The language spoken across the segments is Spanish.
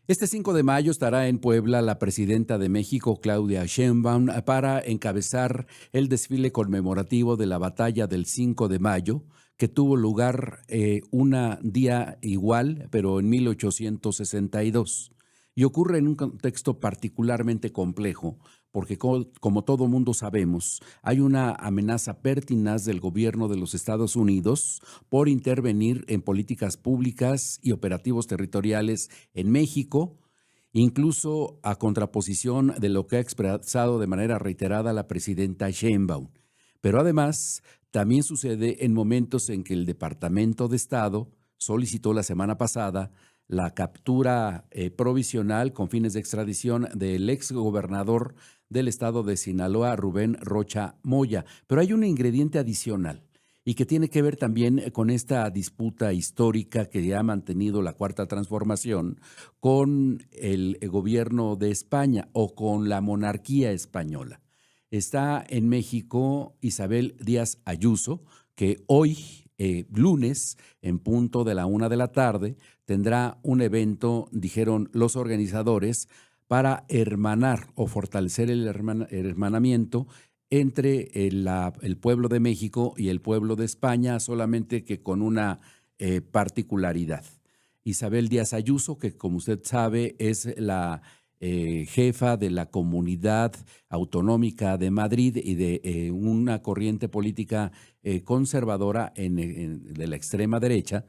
Este 5 de mayo estará en Puebla la presidenta de México, Claudia Sheinbaum, para encabezar el desfile conmemorativo de la batalla del 5 de mayo, que tuvo lugar un día igual, pero en 1862. Y ocurre en un contexto particularmente complejo, porque como todo mundo sabemos, hay una amenaza pertinaz del gobierno de los Estados Unidos por intervenir en políticas públicas y operativos territoriales en México, incluso a contraposición de lo que ha expresado de manera reiterada la presidenta Sheinbaum. Pero además, también sucede en momentos en que el Departamento de Estado solicitó la semana pasada la captura provisional con fines de extradición del exgobernador del estado de Sinaloa, Rubén Rocha Moya. Pero hay un ingrediente adicional y que tiene que ver también con esta disputa histórica que ha mantenido la Cuarta Transformación con el gobierno de España o con la monarquía española. Está en México Isabel Díaz Ayuso, que hoy, lunes, en punto de la 1 de la tarde, tendrá un evento, dijeron los organizadores, para hermanar o fortalecer el hermanamiento entre el pueblo de México y el pueblo de España, solamente que con una particularidad. Isabel Díaz Ayuso, que como usted sabe es la jefa de la Comunidad Autonómica de Madrid y de una corriente política conservadora de la extrema derecha,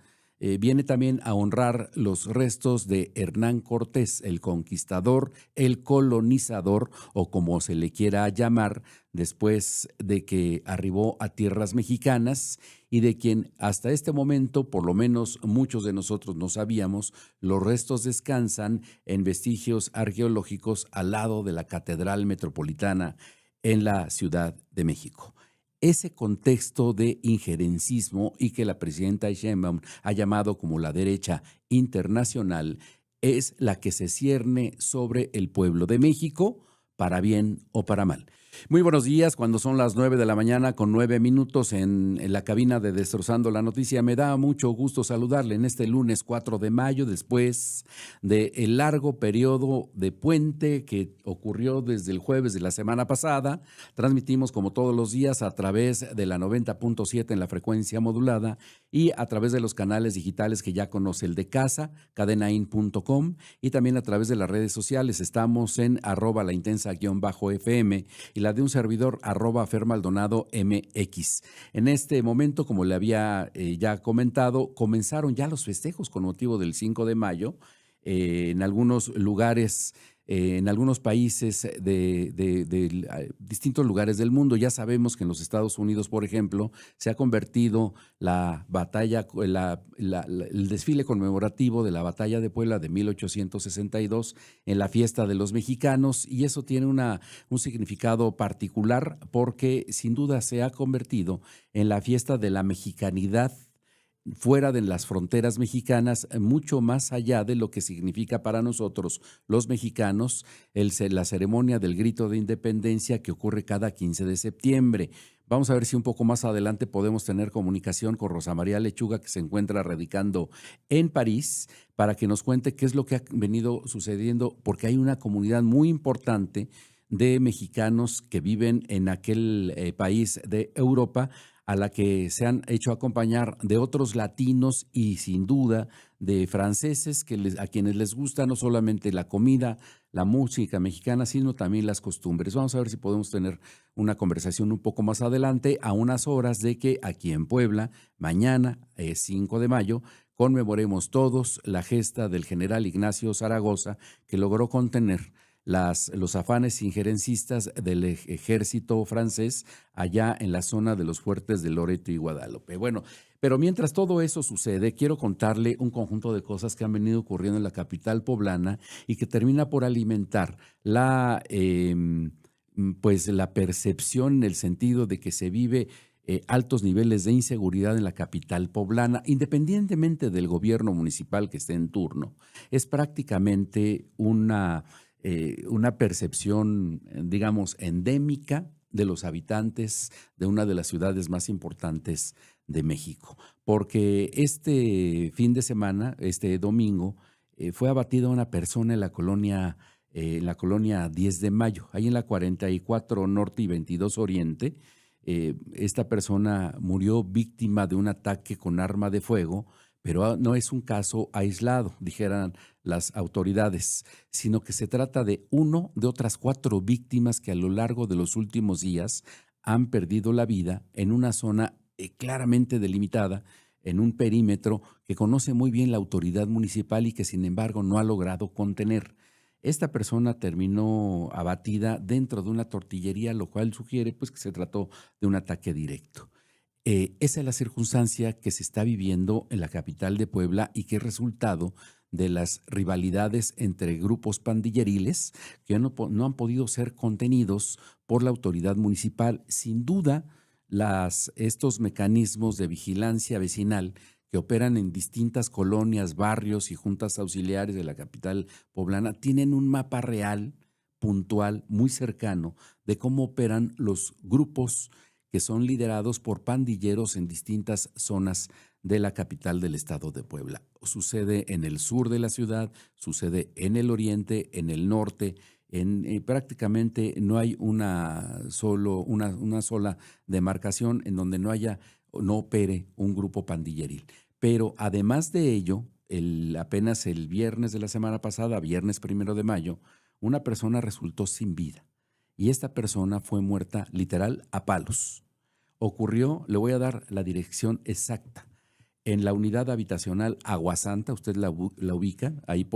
viene también a honrar los restos de Hernán Cortés, el conquistador, el colonizador, o como se le quiera llamar, después de que arribó a tierras mexicanas y de quien hasta este momento, por lo menos muchos de nosotros no sabíamos, los restos descansan en vestigios arqueológicos al lado de la Catedral Metropolitana en la Ciudad de México. Ese contexto de injerencismo y que la presidenta Sheinbaum ha llamado como la derecha internacional es la que se cierne sobre el pueblo de México, para bien o para mal. Muy buenos días, cuando son las 9 de la mañana con 9 minutos en la cabina de Destrozando la Noticia. Me da mucho gusto saludarle en este lunes 4 de mayo, después del largo periodo de puente que ocurrió desde el jueves de la semana pasada. Transmitimos como todos los días a través de la 90.7 en la frecuencia modulada y a través de los canales digitales que ya conoce el de casa, cadenain.com, y también a través de las redes sociales. Estamos en @laintensa_FM y la de un servidor @fermaldonado_mx. En este momento, como le había ya comentado, comenzaron ya los festejos con motivo del 5 de mayo en algunos lugares, en algunos países de distintos lugares del mundo. Ya sabemos que en los Estados Unidos, por ejemplo, se ha convertido la batalla, el desfile conmemorativo de la batalla de Puebla de 1862 en la fiesta de los mexicanos, y eso tiene un significado particular porque sin duda se ha convertido en la fiesta de la mexicanidad fuera de las fronteras mexicanas, mucho más allá de lo que significa para nosotros los mexicanos la ceremonia del grito de independencia que ocurre cada 15 de septiembre. Vamos a ver si un poco más adelante podemos tener comunicación con Rosa María Lechuga, que se encuentra radicando en París, para que nos cuente qué es lo que ha venido sucediendo, porque hay una comunidad muy importante de mexicanos que viven en aquel país de Europa, a la que se han hecho acompañar de otros latinos y sin duda de franceses a quienes les gusta no solamente la comida, la música mexicana, sino también las costumbres. Vamos a ver si podemos tener una conversación un poco más adelante, a unas horas de que aquí en Puebla, mañana, 5 de mayo, conmemoremos todos la gesta del general Ignacio Zaragoza, que logró contener los afanes injerencistas del ejército francés allá en la zona de los fuertes de Loreto y Guadalupe. Bueno, pero mientras todo eso sucede, quiero contarle un conjunto de cosas que han venido ocurriendo en la capital poblana y que termina por alimentar pues la percepción en el sentido de que se vive altos niveles de inseguridad en la capital poblana, independientemente del gobierno municipal que esté en turno. Es prácticamente una percepción, digamos, endémica de los habitantes de una de las ciudades más importantes de México. Porque este fin de semana, este domingo, fue abatida una persona en la colonia 10 de Mayo, ahí en la 44 Norte y 22 Oriente. Esta persona murió víctima de un ataque con arma de fuego, pero no es un caso aislado, dijeran las autoridades, sino que se trata de uno de otras 4 víctimas que a lo largo de los últimos días han perdido la vida en una zona claramente delimitada, en un perímetro que conoce muy bien la autoridad municipal y que sin embargo no ha logrado contener. Esta persona terminó abatida dentro de una tortillería, lo cual sugiere pues, que se trató de un ataque directo. Esa es la circunstancia que se está viviendo en la capital de Puebla y que es resultado de las rivalidades entre grupos pandilleriles que no han podido ser contenidos por la autoridad municipal. Sin duda, estos mecanismos de vigilancia vecinal que operan en distintas colonias, barrios y juntas auxiliares de la capital poblana tienen un mapa real, puntual, muy cercano de cómo operan los grupos que son liderados por pandilleros en distintas zonas de la capital del estado de Puebla. Sucede en el sur de la ciudad, sucede en el oriente, en el norte, prácticamente no hay una sola demarcación en donde no opere un grupo pandilleril. Pero además de ello, apenas el viernes de la semana pasada, viernes 1 de mayo, una persona resultó sin vida y esta persona fue muerta literal a palos. Ocurrió, le voy a dar la dirección exacta, en la unidad habitacional Aguasanta, usted la ubica, ahí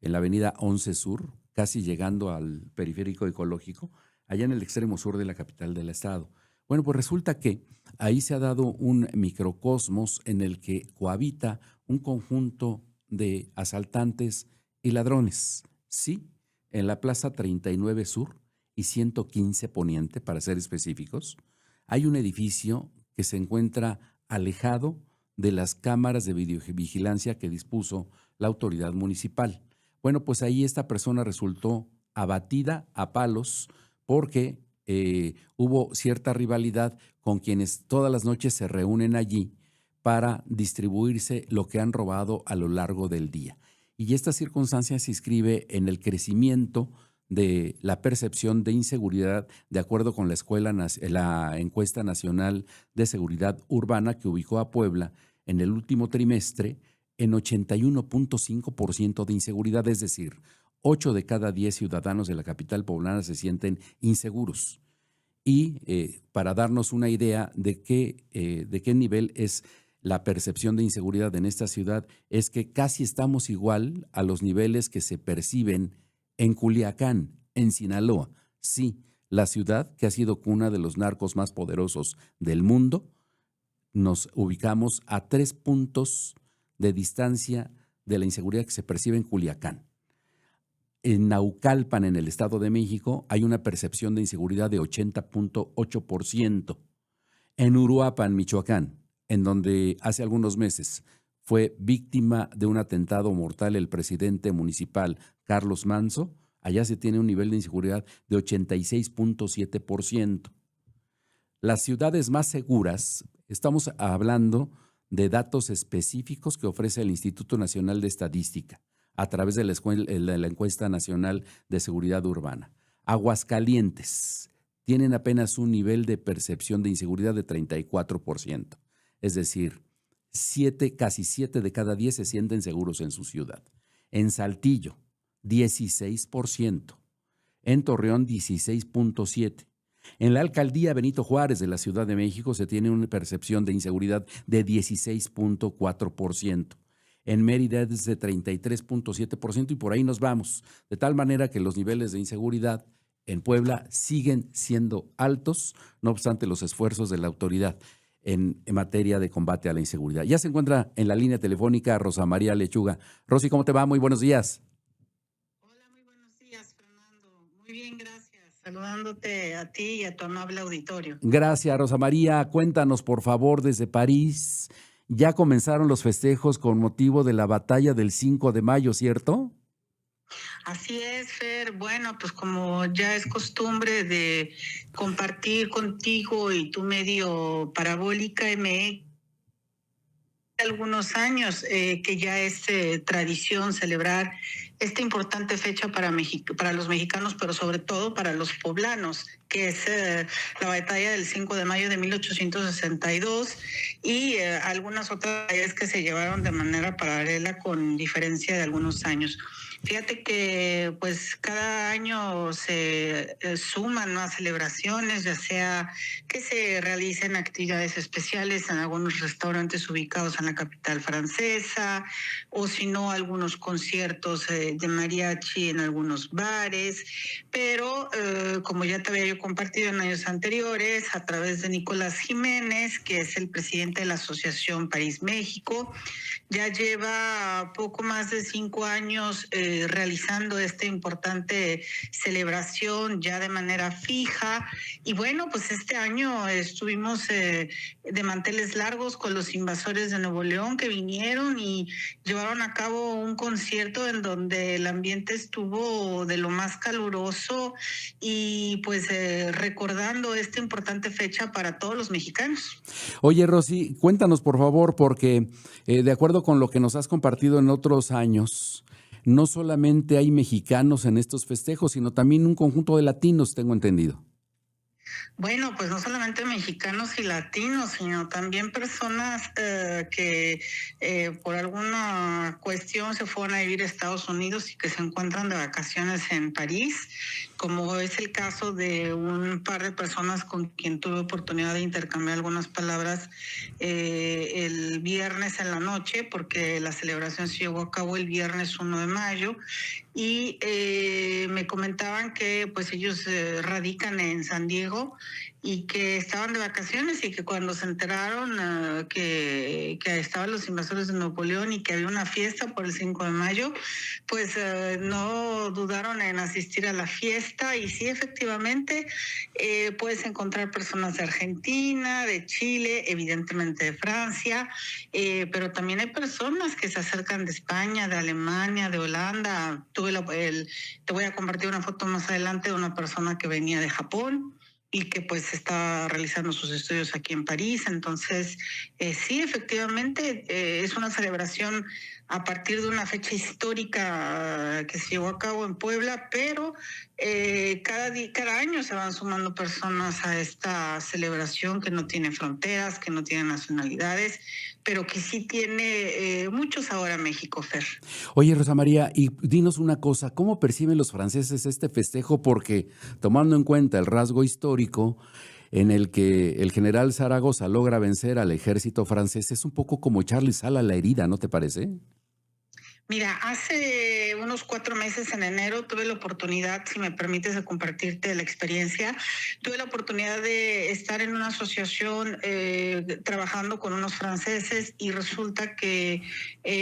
en la avenida 11 Sur, casi llegando al periférico ecológico, allá en el extremo sur de la capital del estado. Bueno, pues resulta que ahí se ha dado un microcosmos en el que cohabita un conjunto de asaltantes y ladrones. Sí, en la Plaza 39 Sur y 115 Poniente, para ser específicos, hay un edificio que se encuentra alejado de las cámaras de videovigilancia que dispuso la autoridad municipal. Bueno, pues ahí esta persona resultó abatida a palos porque hubo cierta rivalidad con quienes todas las noches se reúnen allí para distribuirse lo que han robado a lo largo del día. Y esta circunstancia se inscribe en el crecimiento de la percepción de inseguridad de acuerdo con la encuesta nacional de seguridad urbana que ubicó a Puebla en el último trimestre en 81.5% de inseguridad, es decir, 8 de cada 10 ciudadanos de la capital poblana se sienten inseguros. Y para darnos una idea de qué nivel es la percepción de inseguridad en esta ciudad, es que casi estamos igual a los niveles que se perciben en Culiacán, en Sinaloa. Sí, la ciudad que ha sido cuna de los narcos más poderosos del mundo, nos ubicamos a 3 puntos de distancia de la inseguridad que se percibe en Culiacán. En Naucalpan, en el Estado de México, hay una percepción de inseguridad de 80.8%. En Uruapan, Michoacán, en donde hace algunos meses fue víctima de un atentado mortal el presidente municipal Carlos Manzo, allá se tiene un nivel de inseguridad de 86.7%. Las ciudades más seguras, estamos hablando de datos específicos que ofrece el Instituto Nacional de Estadística a través de la Encuesta Nacional de Seguridad Urbana. Aguascalientes tienen apenas un nivel de percepción de inseguridad de 34%. Es decir, casi 7 de cada 10 se sienten seguros en su ciudad. En Saltillo, 16%. En Torreón, 16.7%. En la alcaldía Benito Juárez de la Ciudad de México se tiene una percepción de inseguridad de 16.4%. En Mérida es de 33.7% y por ahí nos vamos. De tal manera que los niveles de inseguridad en Puebla siguen siendo altos, no obstante los esfuerzos de la autoridad en materia de combate a la inseguridad. Ya se encuentra en la línea telefónica Rosa María Lechuga. Rosy, ¿cómo te va? Muy buenos días. Hola, muy buenos días, Fernando. Muy bien, gracias. Saludándote a ti y a tu amable auditorio. Gracias, Rosa María. Cuéntanos, por favor, desde París. Ya comenzaron los festejos con motivo de la batalla del 5 de mayo, ¿cierto? Así es, Fer. Bueno, pues como ya es costumbre de compartir contigo y tu medio Parabólica MX algunos años que ya es tradición celebrar esta importante fecha para los mexicanos, pero sobre todo para los poblanos, que es la batalla del 5 de mayo de 1862 y algunas otras batallas que se llevaron de manera paralela con diferencia de algunos años. Fíjate que pues cada año se suman nuevas celebraciones, ya sea que se realicen actividades especiales en algunos restaurantes ubicados en la capital francesa, o si no, algunos conciertos de mariachi en algunos bares, pero como ya te había yo compartido en años anteriores, a través de Nicolás Jiménez, que es el presidente de la Asociación París-México, ya lleva poco más de 5 años realizando esta importante celebración ya de manera fija. Y bueno, pues este año estuvimos de manteles largos con los Invasores de Nuevo León, que vinieron y llevaron a cabo un concierto en donde el ambiente estuvo de lo más caluroso y pues recordando esta importante fecha para todos los mexicanos. Oye, Rosy, cuéntanos por favor, porque de acuerdo con lo que nos has compartido en otros años, no solamente hay mexicanos en estos festejos, sino también un conjunto de latinos, tengo entendido. Bueno, pues no solamente mexicanos y latinos, sino también personas que por alguna cuestión se fueron a vivir a Estados Unidos y que se encuentran de vacaciones en París, como es el caso de un par de personas con quien tuve oportunidad de intercambiar algunas palabras el viernes en la noche, porque la celebración se llevó a cabo el viernes 1 de mayo, y me comentaban que pues ellos radican en San Diego y que estaban de vacaciones y que cuando se enteraron que estaban los Invasores de Nuevo León y que había una fiesta por el 5 de mayo, pues no dudaron en asistir a la fiesta. Y sí, efectivamente, puedes encontrar personas de Argentina, de Chile, evidentemente de Francia, pero también hay personas que se acercan de España, de Alemania, de Holanda. Te voy a compartir una foto más adelante de una persona que venía de Japón y que pues está realizando sus estudios aquí en París. Entonces, sí, efectivamente, es una celebración a partir de una fecha histórica que se llevó a cabo en Puebla, pero cada año se van sumando personas a esta celebración que no tiene fronteras, que no tiene nacionalidades, pero que sí tiene mucho sabor a México, Fer. Oye, Rosa María, y dinos una cosa, ¿cómo perciben los franceses este festejo? Porque tomando en cuenta el rasgo histórico en el que el general Zaragoza logra vencer al ejército francés, es un poco como echarle sal a la herida, ¿no te parece? Mira, hace unos 4 meses, en enero, tuve la oportunidad, si me permites, de compartirte la experiencia. Tuve la oportunidad de estar en una asociación trabajando con unos franceses y resulta que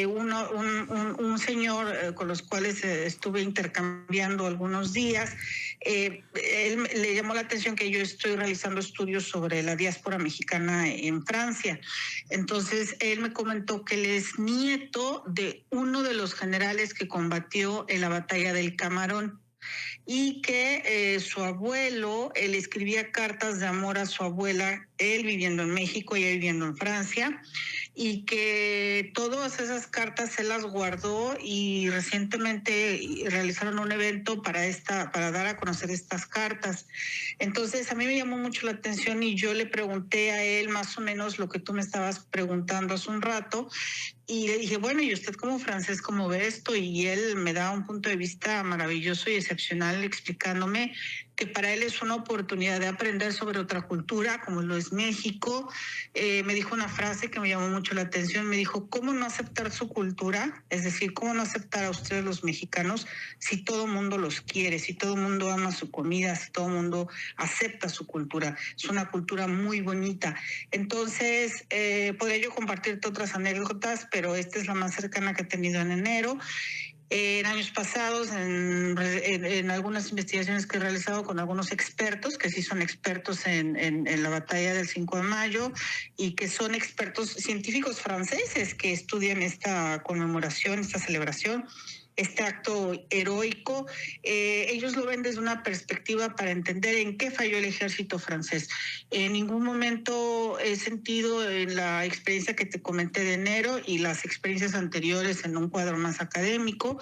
un señor con los cuales estuve intercambiando algunos días, él le llamó la atención que yo estoy realizando estudios sobre la diáspora mexicana en Francia. Entonces, él me comentó que él es nieto de uno de los generales que combatió en la batalla del Camarón y que su abuelo, él escribía cartas de amor a su abuela, él viviendo en México y él viviendo en Francia, y que todas esas cartas se las guardó y recientemente realizaron un evento para dar a conocer estas cartas. Entonces a mí me llamó mucho la atención y yo le pregunté a él más o menos lo que tú me estabas preguntando hace un rato, y le dije, bueno, ¿y usted como francés cómo ve esto? Y él me da un punto de vista maravilloso y excepcional explicándome que para él es una oportunidad de aprender sobre otra cultura, como lo es México. Me dijo una frase que me llamó mucho la atención, me dijo, ¿cómo no aceptar su cultura? Es decir, ¿cómo no aceptar a ustedes los mexicanos si todo el mundo los quiere, si todo el mundo ama su comida, si todo el mundo acepta su cultura? Es una cultura muy bonita. Entonces, podría yo compartirte otras anécdotas, pero esta es la más cercana que he tenido en enero. En años pasados, en algunas investigaciones que he realizado con algunos expertos, que sí son expertos en la batalla del 5 de mayo y que son expertos científicos franceses que estudian esta conmemoración, esta celebración. este acto heroico. Ellos lo ven desde una perspectiva para entender en qué falló el ejército francés. En ningún momento he sentido en la experiencia que te comenté de enero y las experiencias anteriores en un cuadro más académico,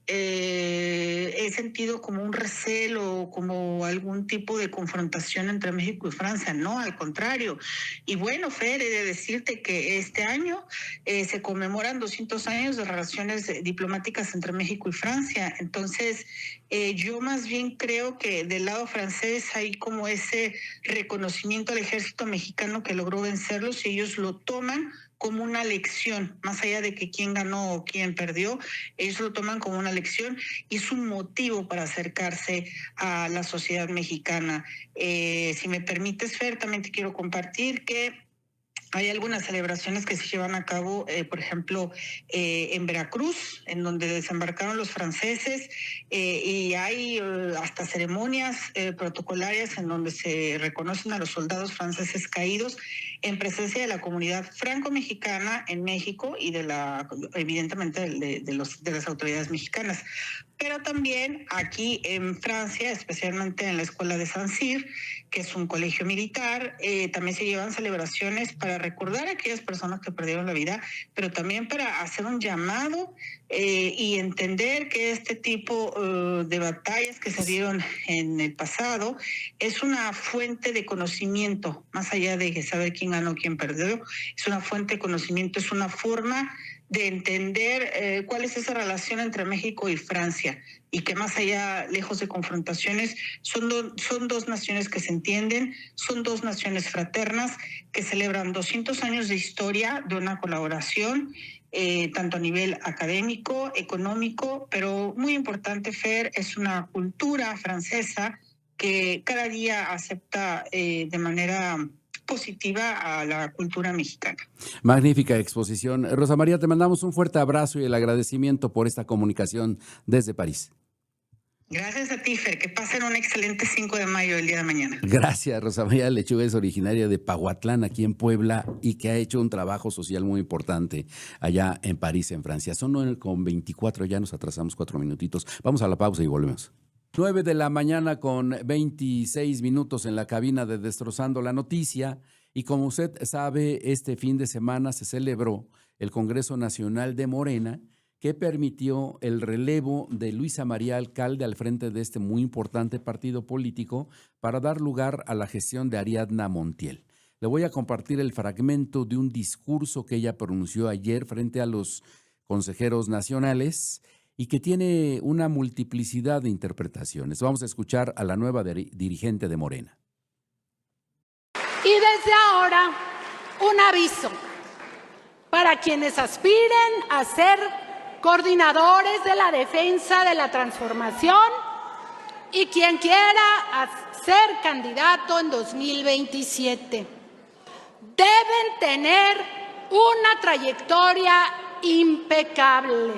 he sentido como un recelo, como algún tipo de confrontación entre México y Francia. No, al contrario. Y bueno, Fer, he de decirte que este año se conmemoran 200 años de relaciones diplomáticas entre México y Francia. Entonces, yo más bien creo que del lado francés hay como ese reconocimiento al ejército mexicano que logró vencerlos y ellos lo toman como una lección, más allá de que quién ganó o quién perdió, ellos lo toman como una lección y es un motivo para acercarse a la sociedad mexicana. Si me permites, Fer, también te quiero compartir que hay algunas celebraciones que se llevan a cabo, por ejemplo, en Veracruz, en donde desembarcaron los franceses, y hay hasta ceremonias protocolarias en donde se reconocen a los soldados franceses caídos en presencia de la comunidad franco-mexicana en México y evidentemente de las autoridades mexicanas. Pero también aquí en Francia, especialmente en la Escuela de Saint-Cyr, que es un colegio militar, también se llevan celebraciones para recordar a aquellas personas que perdieron la vida, pero también para hacer un llamado y entender que este tipo de batallas que se dieron en el pasado es una fuente de conocimiento, más allá de saber quién ganó, quién perdió, es una fuente de conocimiento, es una forma de entender cuál es esa relación entre México y Francia y que más allá, lejos de confrontaciones, son dos naciones que se entienden, son dos naciones fraternas que celebran 200 años de historia de una colaboración, tanto a nivel académico, económico, pero muy importante, Fer, es una cultura francesa que cada día acepta de manera positiva a la cultura mexicana. Magnífica exposición. Rosa María, te mandamos un fuerte abrazo y el agradecimiento por esta comunicación desde París. Gracias a ti, Fer. Que pasen un excelente 5 de mayo el día de mañana. Gracias, Rosa María Lechuga es originaria de Pahuatlán, aquí en Puebla, y que ha hecho un trabajo social muy importante allá en París, en Francia. Son 9:24, ya nos atrasamos 4 minutitos. Vamos a la pausa y volvemos. 9 de la mañana con 26 minutos en la cabina de Destrozando la Noticia. Y como usted sabe, este fin de semana se celebró el Congreso Nacional de Morena, que permitió el relevo de Luisa María Alcalde al frente de este muy importante partido político para dar lugar a la gestión de Ariadna Montiel. Le voy a compartir el fragmento de un discurso que ella pronunció ayer frente a los consejeros nacionales y que tiene una multiplicidad de interpretaciones. Vamos a escuchar a la nueva dirigente de Morena. Y desde ahora, un aviso para quienes aspiren a ser coordinadores de la defensa de la transformación y quien quiera ser candidato en 2027. Deben tener una trayectoria impecable.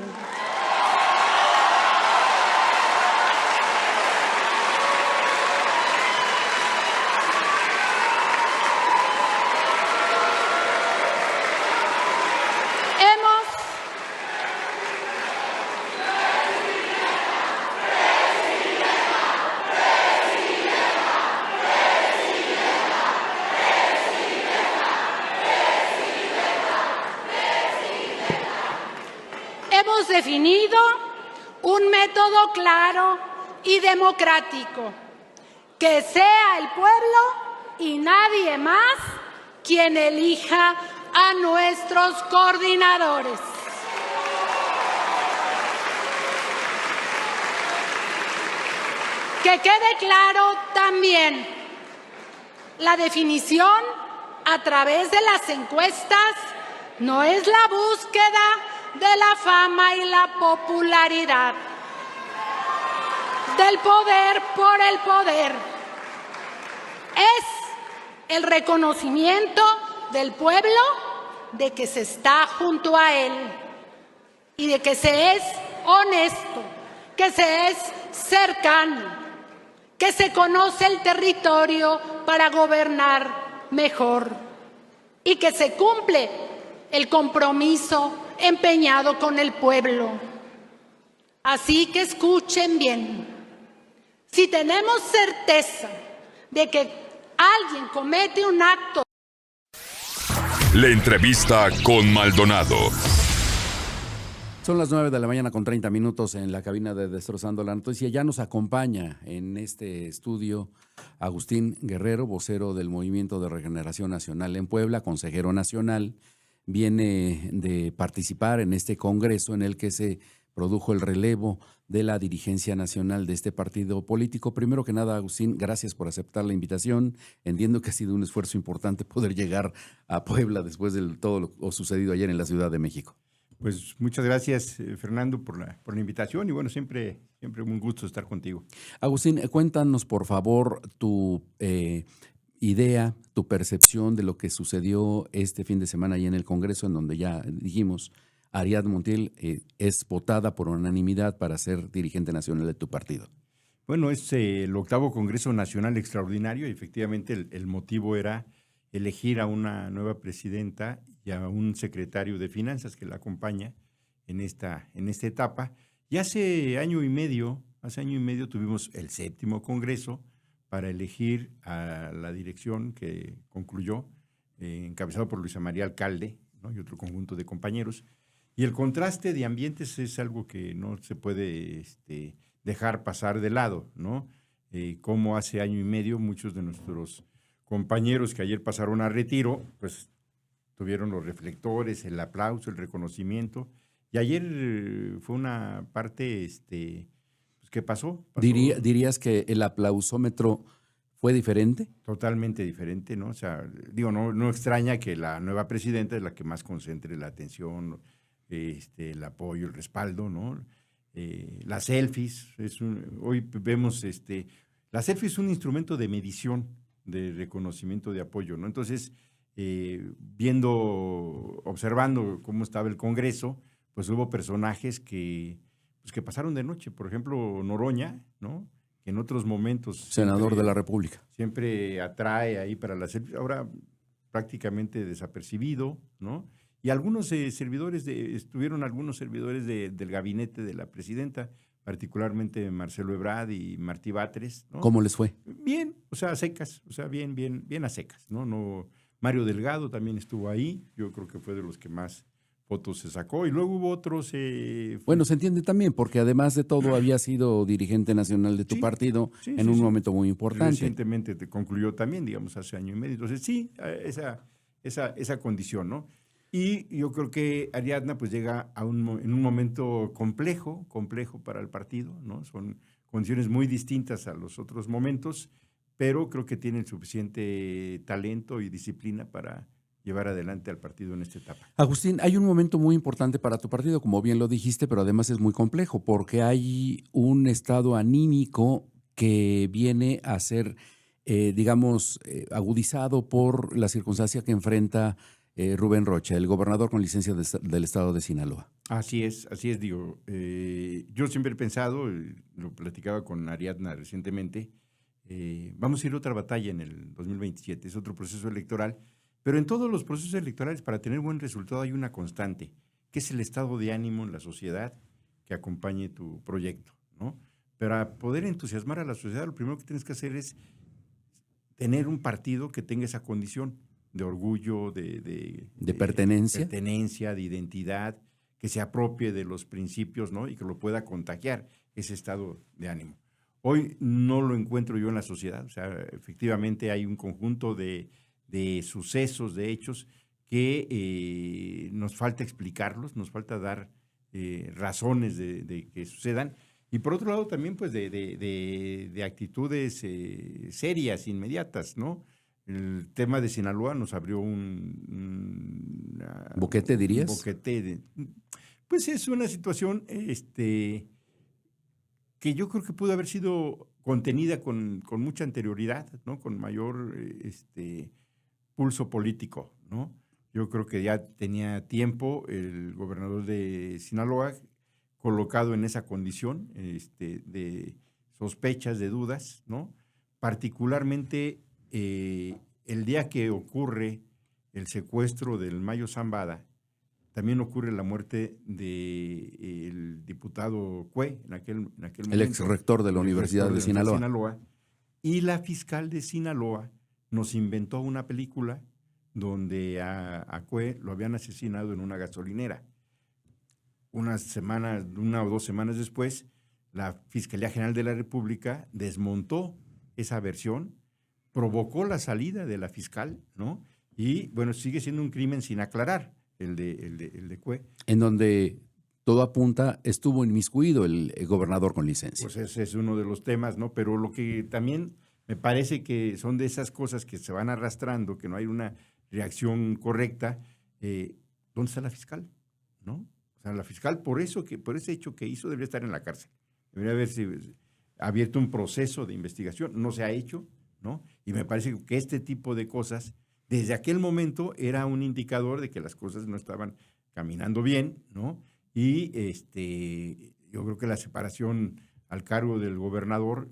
Hemos definido un método claro y democrático, que sea el pueblo y nadie más quien elija a nuestros coordinadores. Que quede claro también, la definición a través de las encuestas no es la búsqueda de la fama y la popularidad, del poder por el poder. Es el reconocimiento del pueblo de que se está junto a él y de que se es honesto, que se es cercano, que se conoce el territorio para gobernar mejor y que se cumple el compromiso empeñado con el pueblo. Así que escuchen bien. Si tenemos certeza de que alguien comete un acto. La entrevista con Maldonado. Son las 9 de la mañana con 30 minutos en la cabina de Destrozando la Noticia. Ya nos acompaña en este estudio Agustín Guerrero, vocero del Movimiento de Regeneración Nacional en Puebla, consejero nacional. Viene de participar en este congreso en el que se produjo el relevo de la dirigencia nacional de este partido político. Primero que nada, Agustín, gracias por aceptar la invitación. Entiendo que ha sido un esfuerzo importante poder llegar a Puebla después de todo lo sucedido ayer en la Ciudad de México. Pues muchas gracias, Fernando, por la invitación y bueno, siempre un gusto estar contigo. Agustín, cuéntanos por favor tu idea, tu percepción de lo que sucedió este fin de semana ahí en el Congreso, en donde ya dijimos, Ariadna Montiel es votada por unanimidad para ser dirigente nacional de tu partido. Bueno, es el 8º Congreso Nacional Extraordinario y efectivamente el motivo era elegir a una nueva presidenta y a un secretario de Finanzas que la acompaña en esta etapa. Y hace año y medio tuvimos el 7º Congreso para elegir a la dirección que concluyó, encabezado por Luisa María Alcalde, ¿no? Y otro conjunto de compañeros. Y el contraste de ambientes es algo que no se puede dejar pasar de lado, ¿no? Como hace año y medio muchos de nuestros compañeros que ayer pasaron a retiro, pues tuvieron los reflectores, el aplauso, el reconocimiento. Y ayer fue una parte pues, que pasó. ¿Dirías que el aplausómetro fue diferente? Totalmente diferente, ¿no? O sea, digo, no extraña que la nueva presidenta es la que más concentre la atención, el apoyo, el respaldo, ¿no? Las selfies, hoy vemos, la selfie es un instrumento de medición, de reconocimiento, de apoyo, ¿no? Entonces, observando cómo estaba el Congreso, pues hubo personajes que pasaron de noche. Por ejemplo, Noroña, ¿no? Que en otros momentos... Senador de la República. Siempre atrae ahí para la selfie. Ahora prácticamente desapercibido, ¿no? Y algunos estuvieron algunos servidores del gabinete de la presidenta, particularmente Marcelo Ebrard y Martí Batres, ¿no? ¿Cómo les fue? Bien, o sea, a secas, o sea, bien a secas, ¿no? Mario Delgado también estuvo ahí, yo creo que fue de los que más fotos se sacó, y luego hubo otros... Bueno, se entiende también, porque además de todo había sido dirigente nacional de tu partido en un momento muy importante. Recientemente te concluyó también, digamos, hace año y medio. Entonces sí, esa condición, ¿no? Y yo creo que Ariadna pues llega en un momento complejo para el partido, ¿no? Son condiciones muy distintas a los otros momentos, pero creo que tiene el suficiente talento y disciplina para llevar adelante al partido en esta etapa. Agustín, hay un momento muy importante para tu partido, como bien lo dijiste, pero además es muy complejo, porque hay un estado anímico que viene a ser, agudizado por la circunstancia que enfrenta Rubén Rocha, el gobernador con licencia del estado de Sinaloa. Así es, digo. Yo siempre he pensado, lo platicaba con Ariadna recientemente, vamos a ir a otra batalla en el 2027, es otro proceso electoral, pero en todos los procesos electorales para tener buen resultado hay una constante, que es el estado de ánimo en la sociedad que acompañe tu proyecto, ¿no? Para poder entusiasmar a la sociedad, lo primero que tienes que hacer es tener un partido que tenga esa condición de orgullo, de pertenencia, de identidad, que se apropie de los principios, ¿no? Y que lo pueda contagiar, ese estado de ánimo. Hoy no lo encuentro yo en la sociedad, o sea, efectivamente hay un conjunto de sucesos, de hechos, que nos falta explicarlos, nos falta dar razones de que sucedan, y por otro lado también pues de actitudes serias, inmediatas, ¿no? El tema de Sinaloa nos abrió un ¿boquete, dirías? Un boquete. Pues es una situación que yo creo que pudo haber sido contenida con mucha anterioridad, ¿no? Con mayor pulso político, ¿no? Yo creo que ya tenía tiempo el gobernador de Sinaloa colocado en esa condición de sospechas, de dudas, ¿no? Particularmente el día que ocurre el secuestro del Mayo Zambada, también ocurre la muerte del diputado Cue, en aquel momento. El ex rector de la Universidad de Sinaloa. Y la fiscal de Sinaloa nos inventó una película donde a Cue lo habían asesinado en una gasolinera. Una o 2 semanas después, la Fiscalía General de la República desmontó esa versión, provocó la salida de la fiscal, ¿no? Y bueno, sigue siendo un crimen sin aclarar el de Cue. En donde todo apunta, estuvo inmiscuido el gobernador con licencia. Pues ese es uno de los temas, ¿no? Pero lo que también me parece que son de esas cosas que se van arrastrando, que no hay una reacción correcta. ¿Dónde está la fiscal? ¿No? O sea, la fiscal, por ese hecho que hizo, debería estar en la cárcel. Debería haberse abierto un proceso de investigación. No se ha hecho, ¿no? Y me parece que este tipo de cosas, desde aquel momento, era un indicador de que las cosas no estaban caminando bien, ¿no? Y yo creo que la separación al cargo del gobernador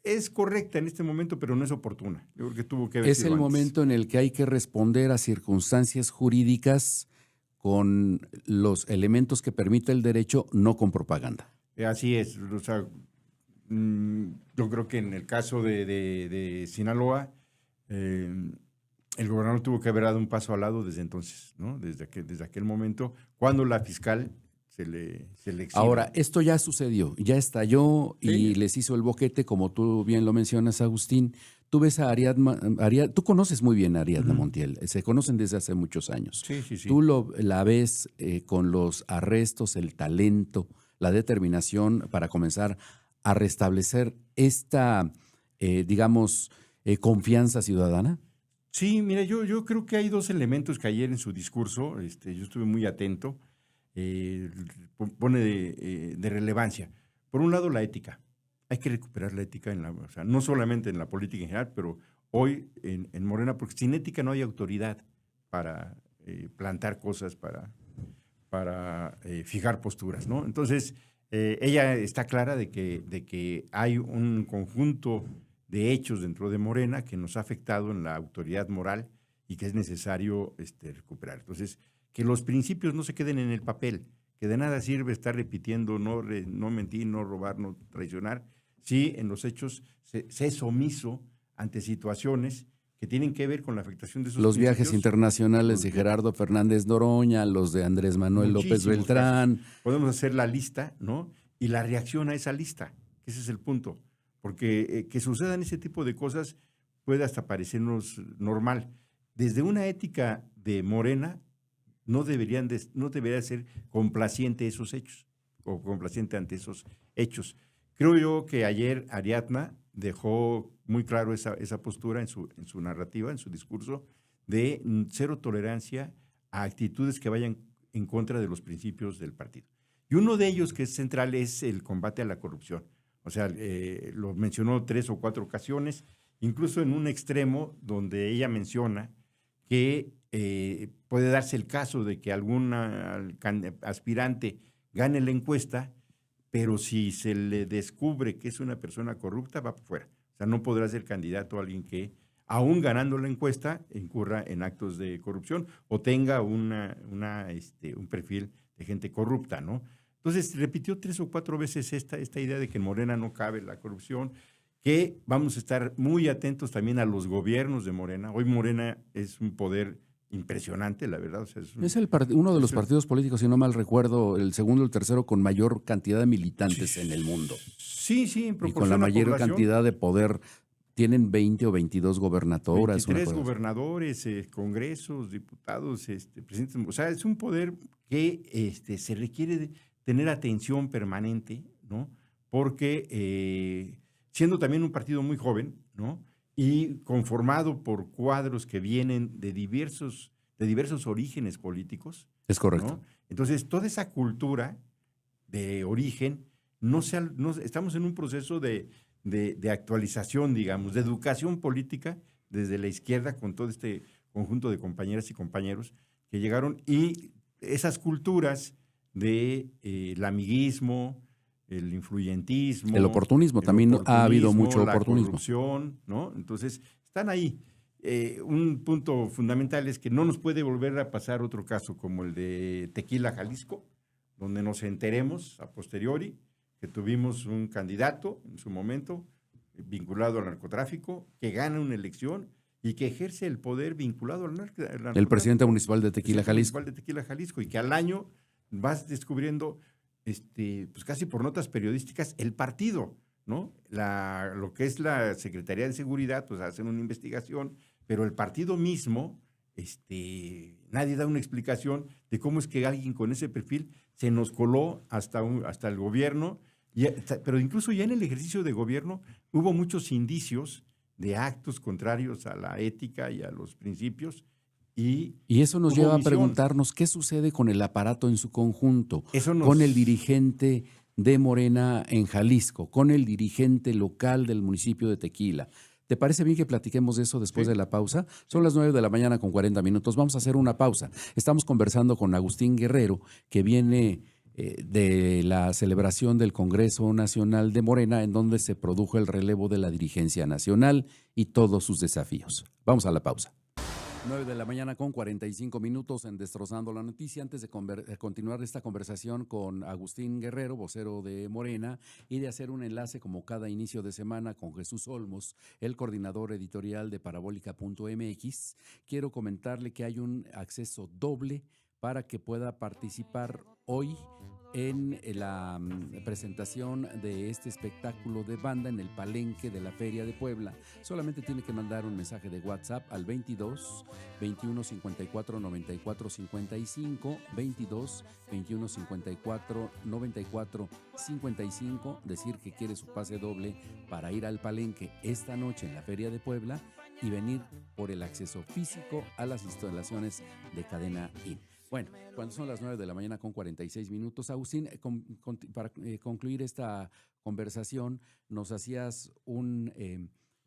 es correcta en este momento, pero no es oportuna. Yo creo que tuvo que haber Es sido el antes. momento en el que hay que responder a circunstancias jurídicas con los elementos que permite el derecho, no con propaganda. Así es. O sea, yo creo que en el caso de Sinaloa, el gobernador tuvo que haber dado un paso al lado desde entonces, ¿no? Desde aquel momento, cuando la fiscal se le exhibe. Ahora, esto ya sucedió, ya estalló y Sí. les hizo el boquete, como tú bien lo mencionas, Agustín. Tú ves a Ariadna, tú conoces muy bien a Ariadna Montiel, se conocen desde hace muchos años. Sí, sí, sí. Tú la ves con los arrestos, el talento, la determinación para comenzar a restablecer esta, confianza ciudadana. Sí, mira, yo creo que hay 2 elementos que ayer en su discurso, yo estuve muy atento, pone de relevancia. Por un lado, la ética. Hay que recuperar la ética, o sea, no solamente en la política en general, pero hoy en Morena, porque sin ética no hay autoridad para plantar cosas, para fijar posturas, ¿no? Entonces, ella está clara de que hay un conjunto de hechos dentro de Morena que nos ha afectado en la autoridad moral y que es necesario recuperar. Entonces, que los principios no se queden en el papel, que de nada sirve estar repitiendo no mentir, no robar, no traicionar, si en los hechos se es omiso ante situaciones que tienen que ver con la afectación de esos Los viajes principios. internacionales de Gerardo Fernández Noroña, los de Andrés Manuel López Muchísimos Beltrán. casos. Podemos hacer la lista, ¿no? Y la reacción a esa lista, que ese es el punto. Porque que sucedan ese tipo de cosas puede hasta parecernos normal. Desde una ética de Morena, no debería ser complaciente esos hechos, o complaciente ante esos hechos. Creo yo que ayer Ariadna dejó muy claro esa postura en su narrativa, en su discurso, de cero tolerancia a actitudes que vayan en contra de los principios del partido. Y uno de ellos que es central es el combate a la corrupción. O sea, lo mencionó 3 o 4 ocasiones, incluso en un extremo donde ella menciona que puede darse el caso de que algún aspirante gane la encuesta, pero si se le descubre que es una persona corrupta, va por fuera. O sea, no podrá ser candidato a alguien que, aún ganando la encuesta, incurra en actos de corrupción o tenga un perfil de gente corrupta, ¿no? Entonces, repitió 3 o 4 veces esta idea de que en Morena no cabe la corrupción, que vamos a estar muy atentos también a los gobiernos de Morena. Hoy Morena es un poder impresionante, la verdad. O sea, Es uno de los partidos políticos, si no mal recuerdo, el segundo o el tercero con mayor cantidad de militantes en el mundo. Sí, en Y con la mayor cantidad de poder. Tienen 20 o 22 gobernaturas. 23 gobernadores, congresos, diputados, presidentes. O sea, es un poder que se requiere de tener atención permanente, ¿no? Porque siendo también un partido muy joven, ¿no? Y conformado por cuadros que vienen de diversos orígenes políticos. Es correcto. ¿No? Entonces, toda esa cultura de origen, estamos en un proceso de actualización, digamos, de educación política desde la izquierda con todo este conjunto de compañeras y compañeros que llegaron, y esas culturas del amiguismo, el influyentismo. El oportunismo, también ha habido mucho la oportunismo. corrupción, ¿no? Entonces, están ahí. un punto fundamental es que no nos puede volver a pasar otro caso como el de Tequila, Jalisco, donde nos enteremos a posteriori que tuvimos un candidato en su momento vinculado al narcotráfico, que gana una elección y que ejerce el poder vinculado al narcotráfico. El presidente municipal de Tequila, Jalisco. Municipal de Tequila, Jalisco, y que al año vas descubriendo, pues casi por notas periodísticas, el partido, ¿no? Lo que es la Secretaría de Seguridad, pues hacen una investigación, pero el partido mismo, nadie da una explicación de cómo es que alguien con ese perfil se nos coló hasta el gobierno, pero incluso ya en el ejercicio de gobierno hubo muchos indicios de actos contrarios a la ética y a los principios. Y eso nos lleva a preguntarnos qué sucede con el aparato en su conjunto, con el dirigente de Morena en Jalisco, con el dirigente local del municipio de Tequila. ¿Te parece bien que platiquemos de eso después de la pausa? Son las 9 de la mañana con 40 minutos. Vamos a hacer una pausa. Estamos conversando con Agustín Guerrero, que viene de la celebración del Congreso Nacional de Morena, en donde se produjo el relevo de la dirigencia nacional y todos sus desafíos. Vamos a la pausa. 9 de la mañana con 45 minutos en Destrozando la Noticia. Antes de continuar esta conversación con Agustín Guerrero, vocero de Morena, y de hacer un enlace como cada inicio de semana con Jesús Olmos, el coordinador editorial de Parabólica.mx, quiero comentarle que hay un acceso doble para que pueda participar hoy en la presentación de este espectáculo de banda en el Palenque de la Feria de Puebla. Solamente tiene que mandar un mensaje de WhatsApp al 22 21 54 94 55, 22 21 54 94 55, decir que quiere su pase doble para ir al Palenque esta noche en la Feria de Puebla y venir por el acceso físico a las instalaciones de Cadena IN. Bueno, cuando son las 9 de la mañana con 46 minutos, Agustín, para concluir esta conversación, nos hacías un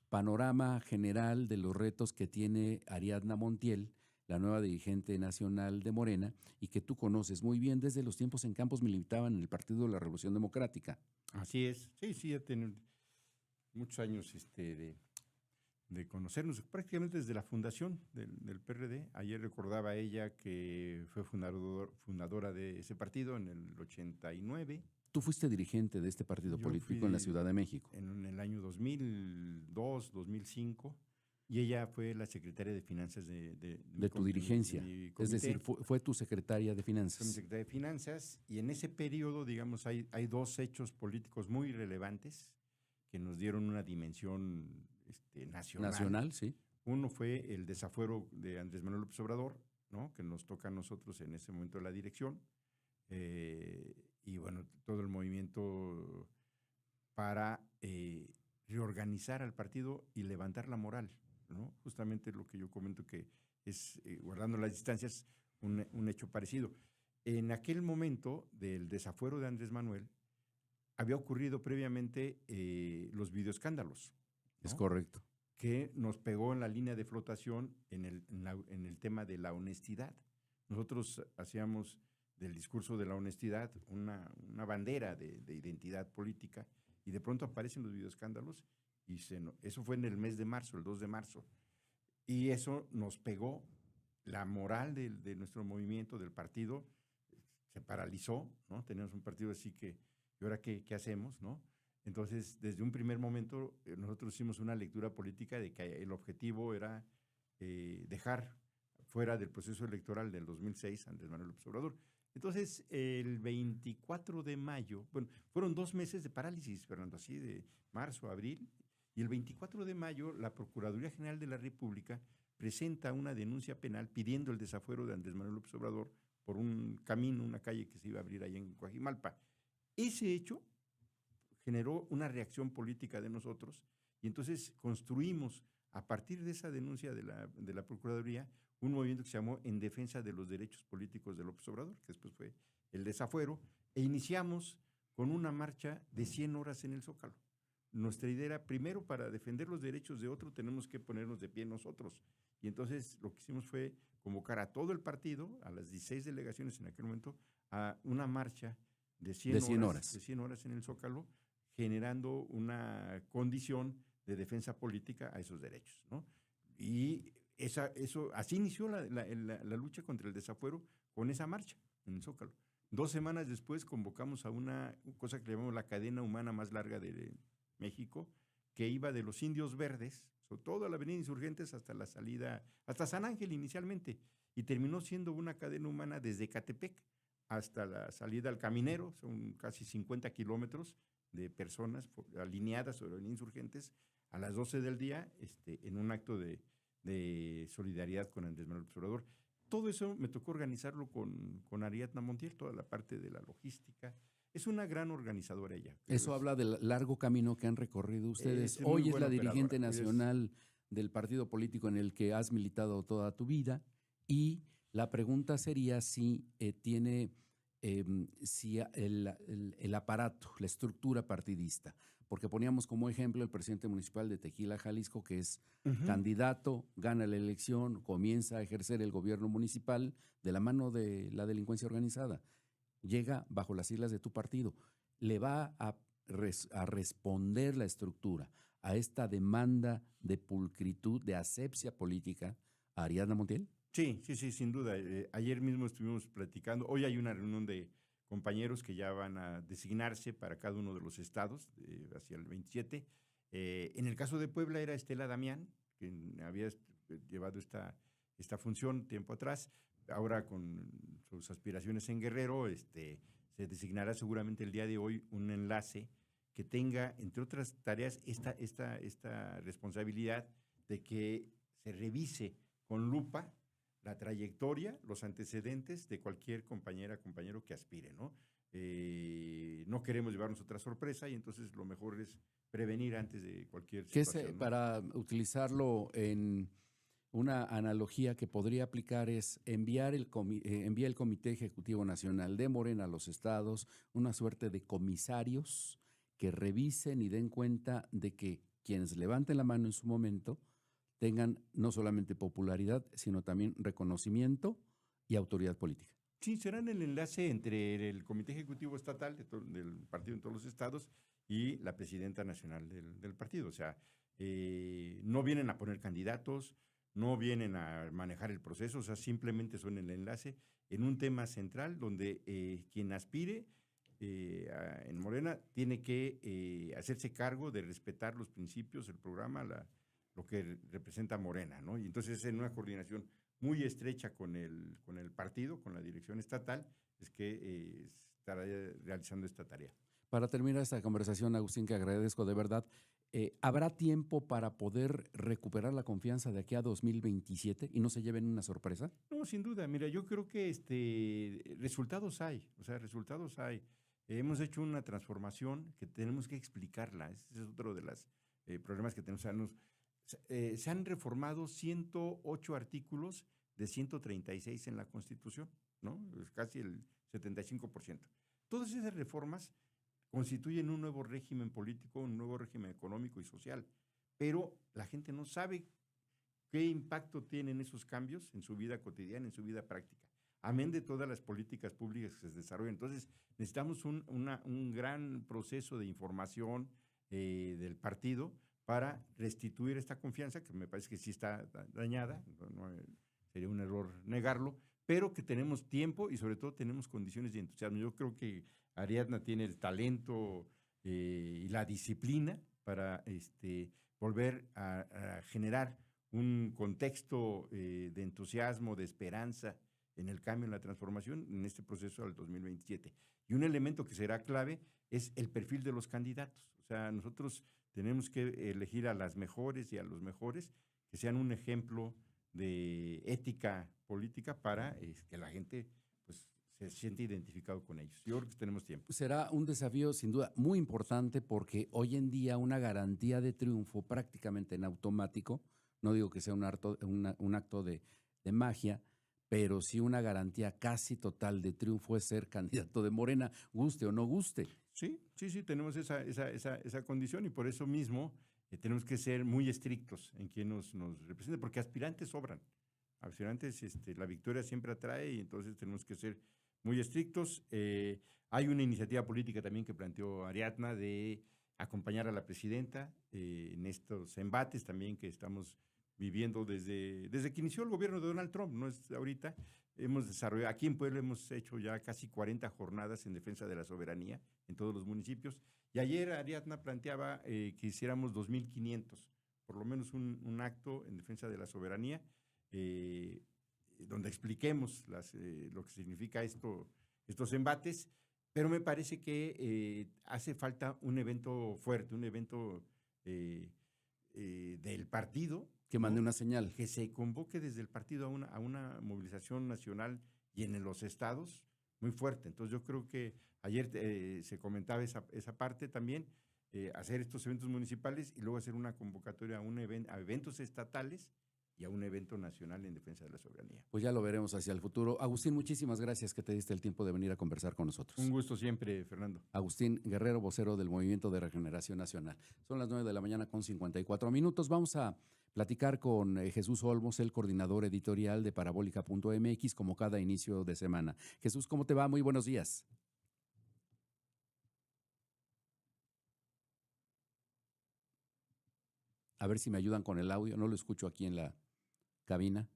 panorama general de los retos que tiene Ariadna Montiel, la nueva dirigente nacional de Morena, y que tú conoces muy bien desde los tiempos en Campos militaban en el Partido de la Revolución Democrática. Así es, sí, ya tiene muchos años de conocernos, prácticamente desde la fundación del PRD. Ayer recordaba ella que fue fundadora de ese partido en el 89. Tú fuiste dirigente de este partido político en la Ciudad de México. En el año 2002, 2005, y ella fue la secretaria de Finanzas de tu dirigencia. Es decir, fue tu secretaria de Finanzas. Fue mi secretaria de Finanzas, y en ese periodo, digamos, hay dos hechos políticos muy relevantes que nos dieron una dimensión nacional. Nacional, sí. Uno fue el desafuero de Andrés Manuel López Obrador, ¿no? Que nos toca a nosotros en ese momento la dirección, y bueno, todo el movimiento para reorganizar al partido y levantar la moral, ¿no? Justamente lo que yo comento que es, guardando las distancias, un hecho parecido. En aquel momento del desafuero de Andrés Manuel, había ocurrido previamente los videoescándalos, ¿no? Es correcto. Que nos pegó en la línea de flotación en el tema de la honestidad. Nosotros hacíamos del discurso de la honestidad una bandera de identidad política, y de pronto aparecen los videoescándalos, y eso fue en el mes de marzo, el 2 de marzo, y eso nos pegó la moral de nuestro movimiento, del partido, se paralizó, ¿no? Teníamos un partido así que, ¿y ahora qué hacemos, no? Entonces, desde un primer momento, nosotros hicimos una lectura política de que el objetivo era dejar fuera del proceso electoral del 2006 a Andrés Manuel López Obrador. Entonces, el 24 de mayo, bueno, fueron 2 meses de parálisis, Fernando, así de marzo a abril, y el 24 de mayo la Procuraduría General de la República presenta una denuncia penal pidiendo el desafuero de Andrés Manuel López Obrador por un camino, una calle que se iba a abrir ahí en Coajimalpa. Ese hecho generó una reacción política de nosotros, y entonces construimos, a partir de esa denuncia de la Procuraduría, un movimiento que se llamó En Defensa de los Derechos Políticos de López Obrador, que después fue el desafuero, e iniciamos con una marcha de 100 horas en el Zócalo. Nuestra idea era, primero, para defender los derechos de otro, tenemos que ponernos de pie nosotros. Y entonces lo que hicimos fue convocar a todo el partido, a las 16 delegaciones en aquel momento, a una marcha de 100 horas en el Zócalo, generando una condición de defensa política a esos derechos, ¿no? Y así inició la lucha contra el desafuero con esa marcha en el Zócalo. 2 semanas después convocamos a una cosa que llamamos la cadena humana más larga de México, que iba de los Indios Verdes, sobre toda la avenida Insurgentes hasta la salida, hasta San Ángel inicialmente, y terminó siendo una cadena humana desde Ecatepec hasta la salida al Caminero, son casi 50 kilómetros de personas alineadas sobre la avenida Insurgentes a las 12 del día, en un acto de solidaridad con Andrés Manuel López Obrador. Todo eso me tocó organizarlo con Ariadna Montiel, toda la parte de la logística. Es una gran organizadora ella. Eso habla del largo camino que han recorrido ustedes. Hoy es la dirigente nacional del partido político en el que has militado toda tu vida, y la pregunta sería si tiene si el aparato, la estructura partidista, porque poníamos como ejemplo el presidente municipal de Tequila, Jalisco, que es candidato, gana la elección, comienza a ejercer el gobierno municipal de la mano de la delincuencia organizada, llega bajo las siglas de tu partido. ¿Le va a responder la estructura a esta demanda de pulcritud, de asepsia política a Ariadna Montiel? Sí, sin duda. Ayer mismo estuvimos platicando. Hoy hay una reunión de compañeros que ya van a designarse para cada uno de los estados hacia el 27. En el caso de Puebla era Estela Damián, que había llevado esta función tiempo atrás. Ahora con sus aspiraciones en Guerrero, se designará seguramente el día de hoy un enlace que tenga, entre otras tareas, esta responsabilidad de que se revise con lupa la trayectoria, los antecedentes de cualquier compañera, compañero que aspire, ¿no? No queremos llevarnos otra sorpresa y entonces lo mejor es prevenir antes de cualquier situación, ¿no? Para utilizarlo en una analogía que podría aplicar es envía el Comité Ejecutivo Nacional de Morena a los estados, una suerte de comisarios que revisen y den cuenta de que quienes levanten la mano en su momento tengan no solamente popularidad, sino también reconocimiento y autoridad política. Sí, serán el enlace entre el Comité Ejecutivo Estatal del partido en todos los estados y la presidenta nacional del partido. O sea, no vienen a poner candidatos, no vienen a manejar el proceso, o sea, simplemente son el enlace en un tema central donde quien aspire en Morena tiene que hacerse cargo de respetar los principios, el programa, lo que representa Morena, ¿no? Y entonces en una coordinación muy estrecha con el partido, con la dirección estatal, es que estará realizando esta tarea. Para terminar esta conversación, Agustín, que agradezco de verdad, ¿habrá tiempo para poder recuperar la confianza de aquí a 2027 y no se lleven una sorpresa? No, sin duda. Mira, yo creo que resultados hay, o sea, resultados hay. Hemos hecho una transformación que tenemos que explicarla. Ese es otro de los problemas que tenemos. O sea, se han reformado 108 artículos de 136 en la Constitución, ¿no? Es casi el 75%. Todas esas reformas constituyen un nuevo régimen político, un nuevo régimen económico y social, pero la gente no sabe qué impacto tienen esos cambios en su vida cotidiana, en su vida práctica, amén de todas las políticas públicas que se desarrollan. Entonces, necesitamos un gran proceso de información del partido para restituir esta confianza, que me parece que sí está dañada, no, sería un error negarlo, pero que tenemos tiempo y sobre todo tenemos condiciones de entusiasmo. Yo creo que Ariadna tiene el talento y la disciplina para volver a generar un contexto de entusiasmo, de esperanza en el cambio, en la transformación, en este proceso del 2027. Y un elemento que será clave es el perfil de los candidatos. O sea, nosotros tenemos que elegir a las mejores y a los mejores que sean un ejemplo de ética política para que la gente pues, se siente identificado con ellos. Yo creo que tenemos tiempo. Será un desafío sin duda muy importante porque hoy en día una garantía de triunfo prácticamente en automático, no digo que sea un acto de magia, pero sí una garantía casi total de triunfo es ser candidato de Morena, guste o no guste. Sí, tenemos esa condición y por eso mismo tenemos que ser muy estrictos en quien nos represente, porque aspirantes sobran. Aspirantes, la victoria siempre atrae y entonces tenemos que ser muy estrictos. Hay una iniciativa política también que planteó Ariadna de acompañar a la presidenta en estos embates también que estamos viviendo desde que inició el gobierno de Donald Trump, no es ahorita. Hemos desarrollado, aquí en Puebla hemos hecho ya casi 40 jornadas en defensa de la soberanía en todos los municipios. Y ayer Ariadna planteaba que hiciéramos 2.500, por lo menos un acto en defensa de la soberanía, donde expliquemos lo que significa estos embates, pero me parece que hace falta un evento fuerte, un evento del partido. Que mande una señal. Que se convoque desde el partido a una movilización nacional y en los estados muy fuerte. Entonces yo creo que ayer se comentaba esa parte también, hacer estos eventos municipales y luego hacer una convocatoria a eventos estatales y a un evento nacional en defensa de la soberanía. Pues ya lo veremos hacia el futuro. Agustín, muchísimas gracias que te diste el tiempo de venir a conversar con nosotros. Un gusto siempre, Fernando. Agustín Guerrero, vocero del Movimiento de Regeneración Nacional. Son las 9 de la mañana con 54 minutos. Vamos a platicar con Jesús Olmos, el coordinador editorial de Parabólica.mx, como cada inicio de semana. Jesús, ¿cómo te va? Muy buenos días. A ver si me ayudan con el audio. No lo escucho aquí en la cabina.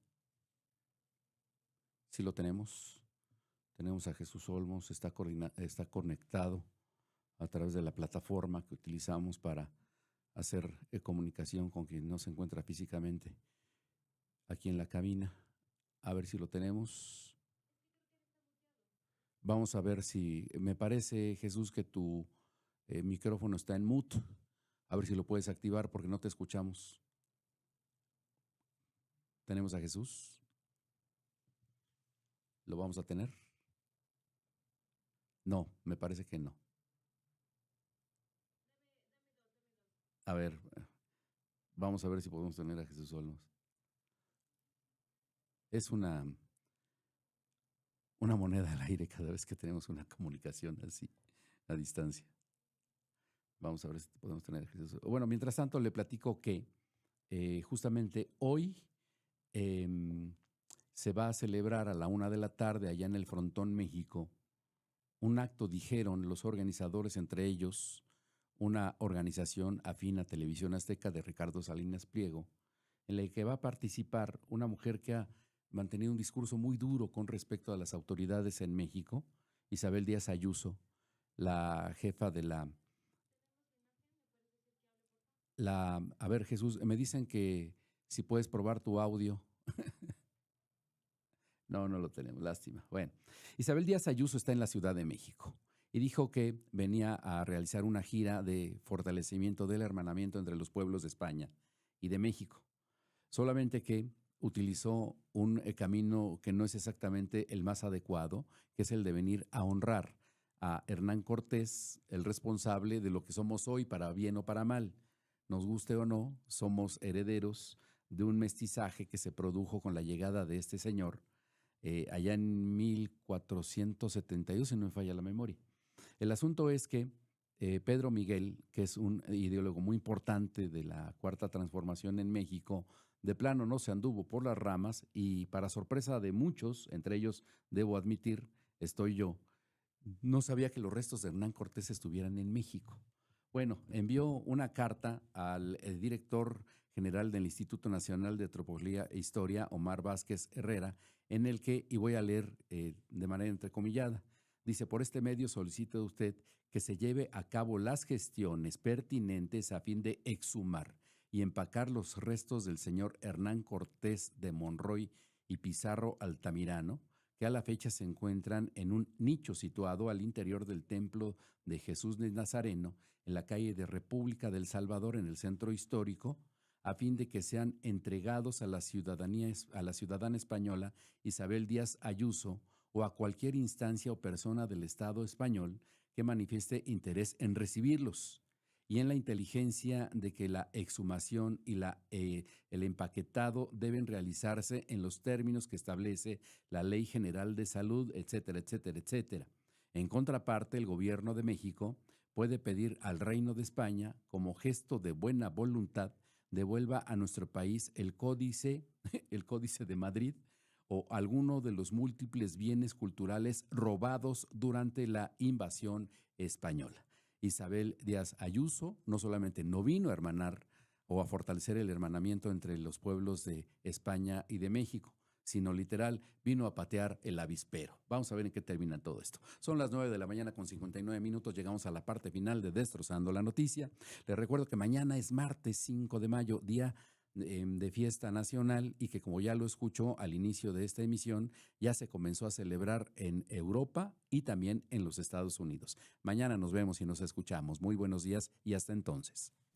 Sí lo tenemos. Tenemos a Jesús Olmos, está conectado a través de la plataforma que utilizamos para hacer comunicación con quien no se encuentra físicamente aquí en la cabina. A ver si lo tenemos. Vamos a ver si, me parece, Jesús, que tu micrófono está en mute. A ver si lo puedes activar porque no te escuchamos. ¿Tenemos a Jesús? ¿Lo vamos a tener? No, me parece que no. A ver, vamos a ver si podemos tener a Jesús Olmos. Es una moneda al aire cada vez que tenemos una comunicación así, a distancia. Vamos a ver si podemos tener a Jesús. Bueno, mientras tanto le platico que justamente hoy se va a celebrar a la 1 de la tarde allá en el Frontón, México, un acto, dijeron los organizadores, entre ellos una organización afín a Televisión Azteca de Ricardo Salinas Pliego, en la que va a participar una mujer que ha mantenido un discurso muy duro con respecto a las autoridades en México, Isabel Díaz Ayuso, la jefa de a ver, Jesús, me dicen que si puedes probar tu audio. No lo tenemos, lástima. Bueno, Isabel Díaz Ayuso está en la Ciudad de México y dijo que venía a realizar una gira de fortalecimiento del hermanamiento entre los pueblos de España y de México. Solamente que utilizó un camino que no es exactamente el más adecuado, que es el de venir a honrar a Hernán Cortés, el responsable de lo que somos hoy, para bien o para mal. Nos guste o no, somos herederos de un mestizaje que se produjo con la llegada de este señor allá en 1472, si no me falla la memoria. El asunto es que Pedro Miguel, que es un ideólogo muy importante de la Cuarta Transformación en México, de plano no se anduvo por las ramas y, para sorpresa de muchos, entre ellos, debo admitir, estoy yo, no sabía que los restos de Hernán Cortés estuvieran en México. Bueno, envió una carta al director general del Instituto Nacional de Antropología e Historia, Omar Vázquez Herrera, en el que, y voy a leer de manera entrecomillada, dice: por este medio solicita usted que se lleve a cabo las gestiones pertinentes a fin de exhumar y empacar los restos del señor Hernán Cortés de Monroy y Pizarro Altamirano, que a la fecha se encuentran en un nicho situado al interior del Templo de Jesús de Nazareno, en la calle de República del Salvador, en el centro histórico, a fin de que sean entregados a la ciudadana española Isabel Díaz Ayuso o a cualquier instancia o persona del Estado español que manifieste interés en recibirlos, y en la inteligencia de que la exhumación y el empaquetado deben realizarse en los términos que establece la Ley General de Salud, etcétera, etcétera, etcétera. En contraparte, el Gobierno de México puede pedir al Reino de España, como gesto de buena voluntad, devuelva a nuestro país el Códice de Madrid o alguno de los múltiples bienes culturales robados durante la invasión española. Isabel Díaz Ayuso no solamente no vino a hermanar o a fortalecer el hermanamiento entre los pueblos de España y de México, sino literal vino a patear el avispero. Vamos a ver en qué termina todo esto. Son las 9 de la mañana con 59 minutos, llegamos a la parte final de Destrozando la Noticia. Les recuerdo que mañana es martes 5 de mayo, día de fiesta nacional, y que, como ya lo escuchó al inicio de esta emisión, ya se comenzó a celebrar en Europa y también en los Estados Unidos. Mañana nos vemos y nos escuchamos. Muy buenos días y hasta entonces.